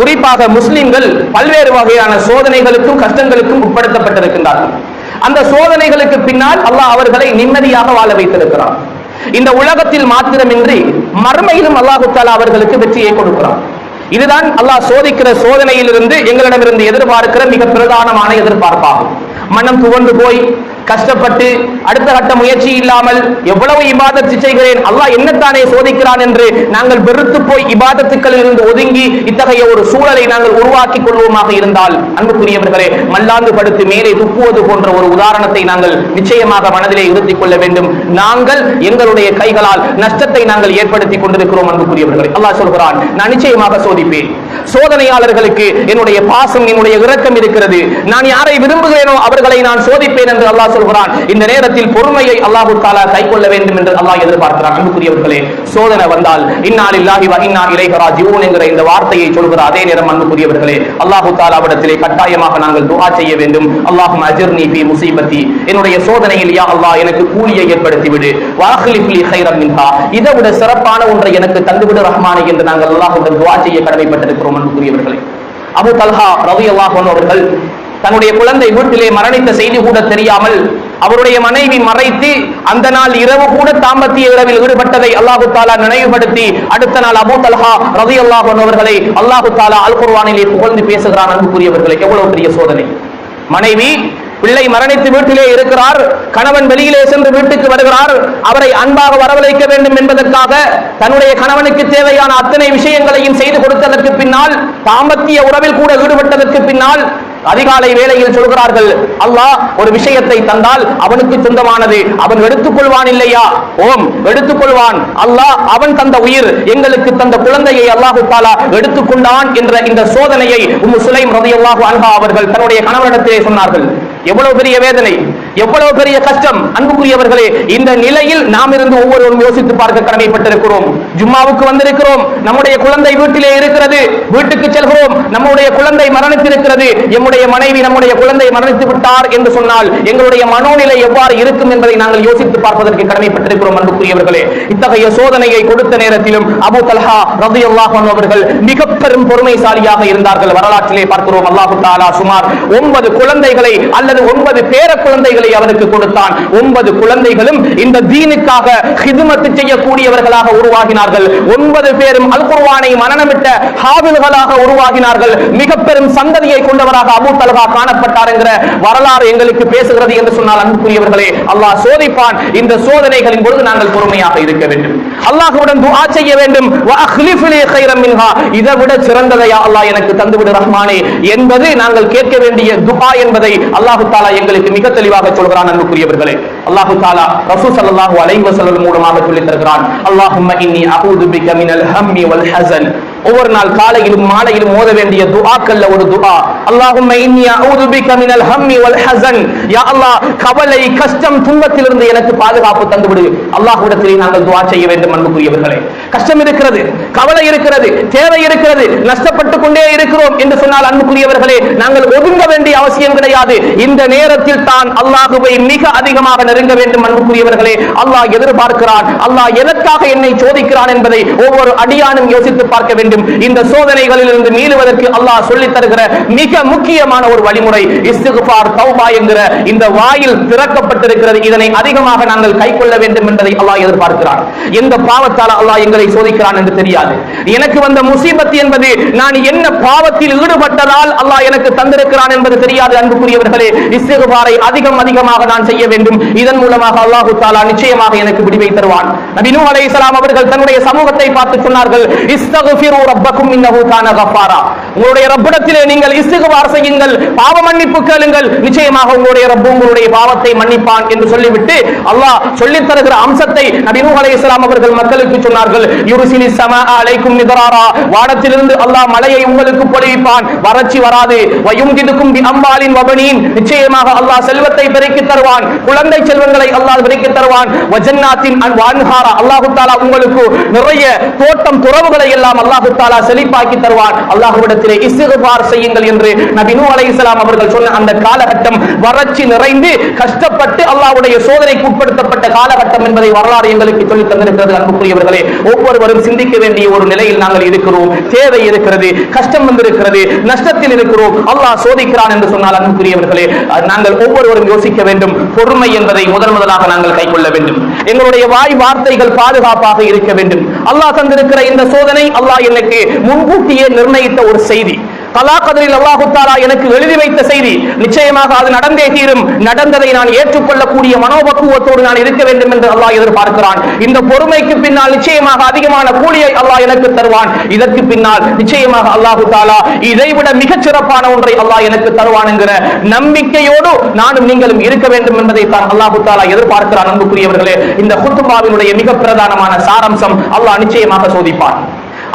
குறிப்பாக முஸ்லிம்கள் பல்வேறு வகையான சோதனைகளுக்கும் கஷ்டங்களுக்கும் உட்படுத்தப்பட்டிருக்கின்றார்கள். அந்த சோதனைகளுக்கு பின்னால் அல்லாஹ் அவர்களை நிம்மதியாக வாழ வைத்திருக்கிறான். இந்த உலகத்தில் மாத்திரமின்றி மறுமையிலும் அல்லாஹ் தஆலா அவர்களுக்கு வெற்றியை கொடுக்கிறான். இதுதான் அல்லாஹ் சோதிக்கிற சோதனையிலிருந்து எங்களிடமிருந்து எதிர்பார்க்கிற மிக பிரதானமான எதிர்பார்ப்பாகும். மனம் துவண்டு போய் கஷ்டப்பட்டு அடுத்த கட்ட முயற்சி இல்லாமல் எவ்வளவு இபாதத் செய்கிறேன், அல்லாஹ் என்னத்தானே சோதிக்கிறான் என்று நாங்கள் வெறுத்து போய் இபாதத்துக்களில் இருந்து ஒதுங்கி இத்தகைய ஒரு சூழலை நாங்கள் உருவாக்கி கொள்வோமாக இருந்தால், அன்புக்குரியவர்களே, மல்லாந்து படுத்து மேலே துப்புவது போன்ற ஒரு உதாரணத்தை நாங்கள் நிச்சயமாக மனதிலே இருத்திக் கொள்ள வேண்டும். நாங்கள் எங்களுடைய கைகளால் நஷ்டத்தை நாங்கள் ஏற்படுத்திக் கொண்டிருக்கிறோம். அன்புக்குரியவர்களே, அல்லாஹ் சொல்கிறான், நான் நிச்சயமாக சோதிப்பேன். சோதனையாளர்களுக்கு என்னுடைய பாசம், என்னுடைய இரக்கம் இருக்கிறது. நான் யாரை விரும்புகிறேனோ அவர்களை நான் சோதிப்பேன் என்று அல்லாஹ் சொல்கிறான். இந்த நேரத்தில் பொறுமையை அல்லாஹ் தஆலா கைக்கொள்ள வேண்டும் என்று அல்லாஹ் எதிர்பார்க்கிறான். அன்புக்குரியவர்களே, சோதனை வந்தால் இன்னா லில்லாஹி வ இன்னா இலைஹி ராஜிஊன் என்கிற இந்த வார்த்தையை சொல்கிற அதே நேரம் அன்புக்குரியவர்களே, அல்லாஹ் தஆலாவிடத்திலே கட்டாயமாக நாங்கள் துஆ செய்ய வேண்டும். அல்லாஹும்ம அஜிர்னி ஃபீ முஸீபத்தி, என்னுடைய சோதனையில் யா அல்லாஹ் எனக்கு கூலியை ஏற்படுத்தி விடு. வஅக்லிஃப் லீ கைரன் மின்ஹா, இதை விட சிறப்பான ஒன்றை எனக்கு தந்துவிடு ரஹ்மானே என்று நாங்கள் அல்லாஹ்வுடன் துஆ செய்ய கடமைப்பட்டிருக்கிறோம். அன்புக்குரியவர்களே, அபூ தல்ஹா ரலியல்லாஹு அன்ஹு அவர்கள் தன்னுடைய குழந்தை வீட்டிலே மரணித்த செய்தி கூட தெரியாமல் அவருடைய மனைவி மறைத்து அந்த நாள் இரவு கூட தாம்பத்திய இரவில் ஈடுபட்டதை அல்லாஹு தஆலா நினைவுபடுத்தி அடுத்த நாள் அபூ தல்ஹா ரலியல்லாஹு அன்ஹு அவர்களை அல்லாஹு தஆலா அல் குர்ஆனிலே புகழ்ந்து பேசுகிறான். அன்புக்குரியவர்களே, எவ்வளவு பெரிய சோதனை! மனைவி பிள்ளை மரணித்து வீட்டிலே இருக்கிறார், கணவன் வெளியிலே சென்று வீட்டுக்கு வருகிறார். அவரை அன்பாக வரவழைக்க வேண்டும் என்பதற்காக தன்னுடைய கணவனுக்கு தேவையான அத்தனை விஷயங்களையும் செய்து கொடுத்ததற்கு பின்னால், தாம்பத்திய உறவில் கூட ஈடுபட்டதற்கு பின்னால் அதிகாலை வேளையில் சொல்கிறார்கள், அல்லாஹ் ஒரு விஷயத்தை தந்தால் அவனுக்கு சொந்தமானது, அவன் எடுத்துக்கொள்வான் இல்லையா? ஓம், எடுத்துக்கொள்வான். அல்லாஹ் அவன் தந்த உயிர், எங்களுக்கு தந்த குழந்தையை அல்லாஹு தஆலா எடுத்துக்கொண்டான் என்ற இந்த சோதனையை உம்மு சுலைம் ரலியல்லாஹு அன்ஹா அவர்கள் தன்னுடைய கணவனிடத்திலே சொன்னார்கள். எவ்வளவு பெரிய வேதனை, எவ்வளவு பெரிய கஷ்டம்! அன்புக்குரியவர்களே, இந்த நிலையில் நாம் இருந்து ஒவ்வொருவரும் யோசித்து பார்க்க கடமைப்பட்டிருக்கிறோம். ஜும்மாவுக்கு வந்திருக்கிறோம், நம்முடைய குழந்தை வீட்டிலே இருக்கிறது, வீட்டுக்கு செல்கிறோம், நம்முடைய குழந்தை மரணித்திருக்கிறது, நம்முடைய மனைவி நம்முடைய குழந்தை மரணித்து விட்டார் என்று சொன்னால் எங்களுடைய மனோநிலை எவ்வாறு இருக்கும் என்பதை நாங்கள் யோசித்து பார்ப்பதற்கு கடமைப்பட்டிருக்கிறோம். அன்புக்குரியவர்களே, இத்தகைய சோதனையை கொடுத்த நேரத்திலும் அபூ தல்ஹா ரலியல்லாஹு அன்ஹு அவர்கள் மிக பெரும் பொறுமைசாலியாக இருந்தார்கள். வரலாற்றிலே பார்க்கிறோம், அல்லாஹ் தஆலா சுமார் 9 குழந்தைகளை அல்லது 9 பேர குழந்தைகளை அவருக்கு கொடுத்தான். 9 குழந்தைகளும் இந்த தீனுக்காக ஹிதுமத் செய்யக்கூடியவர்களாக உருவாகினார்கள். 9 பேரும் அல் குர்ஆனை மனனமிட்ட ஹாஃபில்களாக உருவாகினார்கள். மிக பெரும் சந்ததியை கொண்டவராக அபூ தல்ஹா காணப்பட்டார் என்கிற வரலாறு எங்களுக்கு பேசுகிறது என்று சொன்னால், அன்புக்குரியவர்களே, அல்லாஹ் சோதிப்பான். இந்த சோதனைகளின் பொழுது நாங்கள் பொறுமையாக இருக்க வேண்டும், அல்லாஹ்வுடன் துஆ செய்ய வேண்டும். வஅக்லிஃப் லீ கைரன் மின்ஹா, இதை விட சிறந்ததை யா அல்லாஹ் எனக்கு தந்துவிடு ரஹ்மானே என்பது நாங்கள் கேட்க வேண்டிய துஆ என்பதை அல்லாஹ் தஆலா எங்களுக்கு மிக தெளிவாக சொல்கிறான். அன்புக்குரியவர்களே, அல்லாஹ் தஆலா ரசூல் ஸல்லல்லாஹு அலைஹி வஸல்லம் மூலமாக சொல்லித் தருகிறான், அல்லாஹும்ம இன்னி அஊது பிக மினல் ஹம்மி வல் ஹஸன். ஒவ்வொரு நாள் காலையிலும் மாலையிலும் ஓத வேண்டிய துஆக்கல்ல ஒரு துஆ, அல்லாஹும்ம இன்னி அஊது பிக மினல் ஹம்மி வல் ஹஸன். யா அல்லாஹ், கவலை, கஷ்டம், துன்பத்திலிருந்து எனக்கு பாதுகாப்பு தந்துவிடு. அல்லாஹ்விடத்திலே நாங்கள் துஆ செய்ய வேண்டும். அன்புக்குரியவர்களே, கஷ்டம் இருக்கிறது, கவலை இருக்கிறது, தேவை இருக்கிறது, நஷ்டப்பட்டுக் கொண்டே இருக்கிறோம் என்று சொன்னால், அன்புக்குரியவர்களே, நாங்கள் ஒதுங்க வேண்டிய அவசியம் கிடையாது. இந்த நேரத்தில் தான் அல்லாஹ்வை மிக அதிகமாக நெருங்க வேண்டும். அன்புக்குரியவர்களே, அல்லாஹ் எதிர்பார்க்கிறான், அல்லாஹ் எதற்காக என்னை சோதிக்கிறான் என்பதை ஒவ்வொரு அடியானும் யோசித்து பார்க்க வேண்டும். இந்த சோதனைகளில் இருந்து மீளுவதற்கு அல்லாஹ் சொல்லித் தருகிற மிக முக்கியமான ஒரு வழிமுறை இஸ்திக்ஃபார், தௌபா என்கிற இந்த வாயில் திறக்கப்பட்டிருக்கிறது. இதனை அதிகமாக நாங்கள் கைக்கொள்ள வேண்டும் என்பதை அல்லாஹ் எதிர்பார்க்கிறான். எந்த பாவத்தால் அல்லாஹ் எங்களை சோதிக்கிறான் என்று தெரியாது. எனக்கு வந்த முசீபத் என்பது நான் என்ன பாவத்தில் ஈடுபட்டதால் அல்லாஹ் எனக்கு தந்திருக்கிறான் என்பது தெரியாது. அன்புக்குரியவர்களே, இஸ்திக்ஃபாரை அதிகமாக நான் செய்ய வேண்டும். இதன் மூலமாக அல்லாஹ் தஆலா நிச்சயமாக எனக்கு விடுவை தருவான். நபி நூஹ் அலைஹிஸ்ஸலாம் அவர்கள் தன்னுடைய சமூகத்தை பார்த்து சொன்னார்கள், இஸ்தக்ஃபிரு ரப்பக்கும் இன்னஹு கான கஃபாரா. உங்களுடைய ரப்பிடத்திலே நீங்கள் இஸ்திக்ஃபார் செய்யுங்கள், பாவ மன்னிப்பு கேளுங்கள், நிச்சயமாக உங்களுடைய ரப்பு உங்களுடைய பாவத்தை மன்னிப்பான் என்று சொல்லிவிட்டு அல்லாஹ் சொல்லித் தருகிற அம்சத்தை நபி நூஹ் அலைஹிஸ்ஸலாம் அவர்கள் மக்களுக்கு சொன்னார்கள். யுர்சிலிஸ் ஸமா அலைக்கும் மிதராரா, வானத்திலிருந்து அல்லாஹ் மழையை உங்களுக்கு பொழிவிப்பான், வறட்சி வராது. வயும்திதுக்கும் பி அம்வாலின் வபனீன், நிச்சயமாக அல்லாஹ் செல்வத்தை பெருக்கி தருவான், குழந்தை செல்வங்களை அல்லாஹ் பெருக்கி தருவான். வஜன்னாத்தின் அன்ஹாரா, அல்லாஹ் தஆலா உங்களுக்கு நிறைய தோட்டம் துறவுகளை எல்லாம் அல்லாஹ் தஆலா செழிப்பாக்கி தருவான். அல்லாஹ்விடத்தில் அல்லாஹ்விடத்திலே இஸ்திக்ஃபார் செய்யுங்கள் என்று நபி நூஹ் அலைஹிஸ்ஸலாம் அவர்கள் சொன்ன அந்த காலகட்டம் வறட்சி நிறைந்து கஷ்டப்பட்டு அல்லாஹ்வுடைய சோதனைக்கு உட்படுத்தப்பட்ட காலகட்டம் என்பதை வரலாறு எங்களுக்கு சொல்லித் தந்திருக்கிறது. அன்புக்குரியவர்களே, ஒவ்வொருவரும் சிந்திக்க வேண்டிய ஒரு நிலையில் நாங்கள் இருக்கிறோம். தேவை இருக்கிறது, கஷ்டம் வந்திருக்கிறது, நஷ்டத்தில் இருக்கிறோம், அல்லாஹ் சோதிக்கிறான் என்று சொன்னால் அன்புக்குரியவர்களே, நாங்கள் ஒவ்வொருவரும் யோசிக்க வேண்டும். பொறுமை என்பதை முதலாக நாங்கள் கைக்கொள்ள வேண்டும். எங்களுடைய வாய் வார்த்தைகள் பாதுகாப்பாக இருக்க வேண்டும். அல்லாஹ் தந்திருக்கிற இந்த சோதனை அல்லாஹ் எனக்கு முன்கூட்டியே நிர்ணயித்த ஒரு செய்தி. கலா கதரில் அல்லாஹ் தஆலா எனக்கு எழுதி வைத்த செய்தி. நிச்சயமாக அது நடந்தே தீரும். நடந்ததை நான் ஏற்றுக்கொள்ளக்கூடிய மனோபக்குவத்தோடு நான் இருக்க வேண்டும் என்று அல்லாஹ் எதிர்பார்க்கிறான். இந்த பொறுமைக்கு பின்னால் நிச்சயமாக அதிகமான கூலியை அல்லாஹ் எனக்கு தருவான். இதற்கு பின்னால் நிச்சயமாக அல்லாஹ் தஆலா இதைவிட மிகச் சிறப்பான ஒன்றை அல்லாஹ் எனக்கு தருவான் என்கிற நம்பிக்கையோடு நானும் நீங்களும் இருக்க வேண்டும் என்பதை தான் அல்லாஹ் தஆலா எதிர்பார்க்கிறான். அன்புக்குரியவர்களே, இந்த குத்பாவினுடைய மிக பிரதானமான சாராம்சம், அல்லாஹ் நிச்சயமாக சோதிப்பான்.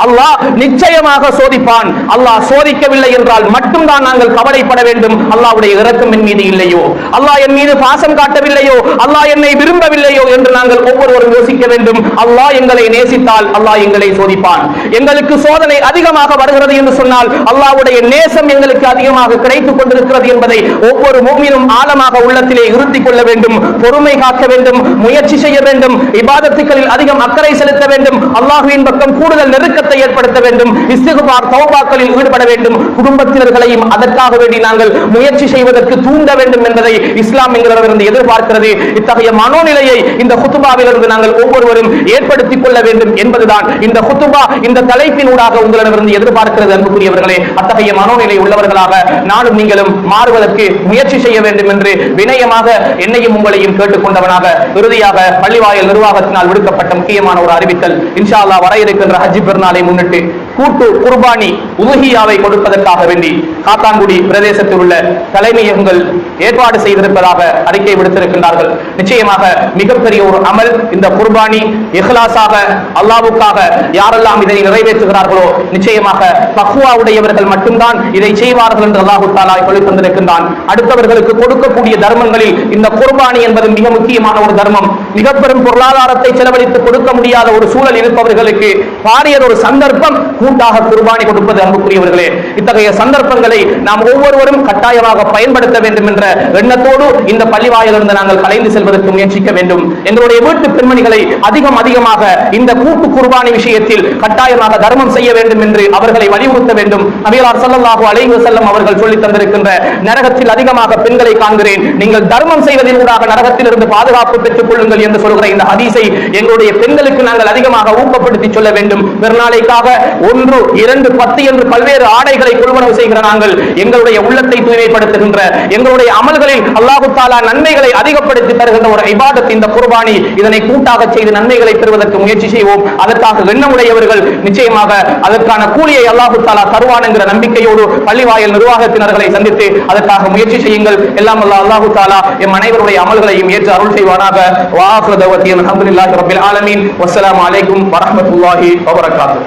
அல்லாஹ் நிச்சயமாக சோதிப்பான். அல்லாஹ் சோதிக்கவில்லை என்றால் மட்டும்தான் நாங்கள் கவலைப்பட வேண்டும். அல்லாஹ்வுடைய இரக்கம் என் மீது இல்லையோ, அல்லாஹ் என் மீது பாசம் காட்டவில்லையோ, அல்லாஹ் என்னை விரும்பவில்லையோ என்று நாங்கள் ஒவ்வொருவரும் யோசிக்க வேண்டும். அல்லாஹ் எங்களை நேசித்தால் அல்லாஹ் எங்களை சோதிப்பான். எங்களுக்கு சோதனை அதிகமாக வருகிறது என்று சொன்னால் அல்லாஹ்வுடைய நேசம் எங்களுக்கு அதிகமாக கிடைத்துக் கொண்டிருக்கிறது என்பதை ஒவ்வொரு முஃமினும் ஆழமாக உள்ளத்திலே இருத்திக் கொள்ள வேண்டும். பொறுமை காக்க வேண்டும், முயற்சி செய்ய வேண்டும், இபாதத்துகளில் அதிகம் அக்கறை செலுத்த வேண்டும், அல்லாஹ்வின் பக்கம் கூடுதல் நெருக்கத்தை ஏற்படுத்த வேண்டும், இஸ்திக்பார் தௌபாக்களில் ஈடுபட வேண்டும், குடும்பத்தினர்களையும் அதற்காக வேண்டி நாங்கள் முயற்சி செய்வதற்கு தூண்ட வேண்டும் என்பதை இஸ்லாம் எங்களிடமிருந்து எதிர்பார்க்கிறது. இத்தகைய மனோநிலையை இந்த குத்பாவிலிருந்து நாங்கள் ஒவ்வொருவரும் ஏற்படுத்திக் கொள்ள வேண்டும் என்பதுதான் இந்த குத்பா இந்த தலைப்பினூடாக உங்களிடமிருந்து எதிர்பார்க்கிறது. அன்புக்குரியவர்களே, அத்தகைய மனோநிலை உள்ளவர்களாக நானும் நீங்களும் மாறுவதற்கு முயற்சி செய்ய வேண்டும் என்று வினயமாக என்னையும் உங்களையும் கேட்டுக்கொண்டவனாக இறுதியாக பள்ளிவாயல் நிர்வாகத்தினால் விடுக்கப்பட்ட முக்கியமான ஒரு அறிவித்தல். இன்ஷா அல்லாஹ் வர இருக்கின்ற ஹஜ் பெருநாளை முன்னிட்டு கூட்டு குர்பானி உதுஹியாவை கொடுப்பதற்காக வேண்டி காத்தான்குடி பிரதேசத்தில் உள்ள தலைமையகங்கள் ஏற்பாடு செய்திருப்பதாக அறிக்கை விடுத்திருக்கின்றார்கள். நிச்சயமாக மிகப்பெரிய ஒரு அமல் இந்த குர்பானி. இஹ்லாஸாக அல்லாஹ்வுக்காக யாரெல்லாம் இதை நிறைவேற்றுகிறார்களோ நிச்சயமாக தக்வா உடையவர்கள் மட்டும்தான் இதை செய்வார்கள் என்று அல்லாஹ் தஆலா சொல்லித் தந்திருக்கின்றான். அடுத்தவர்களுக்கு கொடுக்கக்கூடிய தர்மங்களில் இந்த குர்பானி என்பது மிக முக்கியமான ஒரு தர்மம். மிக பெரும் பொருளாதாரத்தை செலவழித்து கொடுக்க முடியாத ஒரு சூழல் இருப்பவர்களுக்கு பாரியர் ஒரு சந்தர்ப்பம் கூட்டாக குர்பானி கொடுப்பது. அன்புக்குரியவர்களே, இத்தகைய சந்தர்ப்பங்களை நாம் ஒவ்வொருவரும் கட்டாயமாக பயன்படுத்த வேண்டும் என்ற எண்ணத்தோடு இந்த பள்ளிவாயிலிருந்து நாங்கள் கலைந்து செல்வதற்கு முயற்சிக்க வேண்டும். எங்களுடைய வீட்டு பெண்மணிகளை அதிகமாக இந்த கூட்டு குர்பானி விஷயத்தில் கட்டாயமாக தர்மம் செய்ய வேண்டும் என்று அவர்களை வலியுறுத்த வேண்டும். நபிகளார் ஸல்லல்லாஹு அலைஹி வஸல்லம் அவர்கள் சொல்லித் தந்திருக்கின்ற நரகத்தில் அதிகமாக பெண்களை காண்கிறேன், நீங்கள் தர்மம் செய்வதின் ஊடாக நரகத்தில் இருந்து பாதுகாப்பு பெற்றுக் கொள்ளுங்கள் என்று சொல்கிற இந்த ஹதீஸை எங்களுடைய பெண்களுக்கு நாங்கள் அதிகமாக ஊக்கப்படுத்தி சொல்ல வேண்டும். பெருநாளைக்காக 1, 2, 10 என்று பல்வேறு ஆடைகளை கொள்வனவு செய்கிற நாங்கள் எங்களுடைய உள்ளத்தை தூய்மைப்படுத்துகின்ற, எங்களுடைய அமல்களில் அல்லாஹ் தஆலா நன்மைகளை அதிகப்படுத்தி தருகின்ற ஒரு இபாதத் இந்த குர்பானி. இதனை கூட்டாக செய்து நன்மைகளை பெறுவதற்கு முயற்சி செய்வோம். அதற்காக எண்ணமுடையவர்கள் நிச்சயமாக அதற்கான கூலியை அல்லாஹ் தஆலா தருவான் என்கிற நம்பிக்கையோடு பள்ளிவாயல் நிர்வாகத்தினர்களை சந்தித்து அதற்காக முயற்சி செய்யுங்கள். எல்லாம் அல்லாஹ் தஆலா எம் அனைவருடைய அமல்களையும் ஏற்று அருள் செய்வானாக. வ ஆகிரு தஅவானா அல்ஹம்துலில்லாஹி ரப்பில் ஆலமீன். வஸ்ஸலாமு அலைக்கும் வரஹ்மத்துல்லாஹி வபரகாத்துஹு.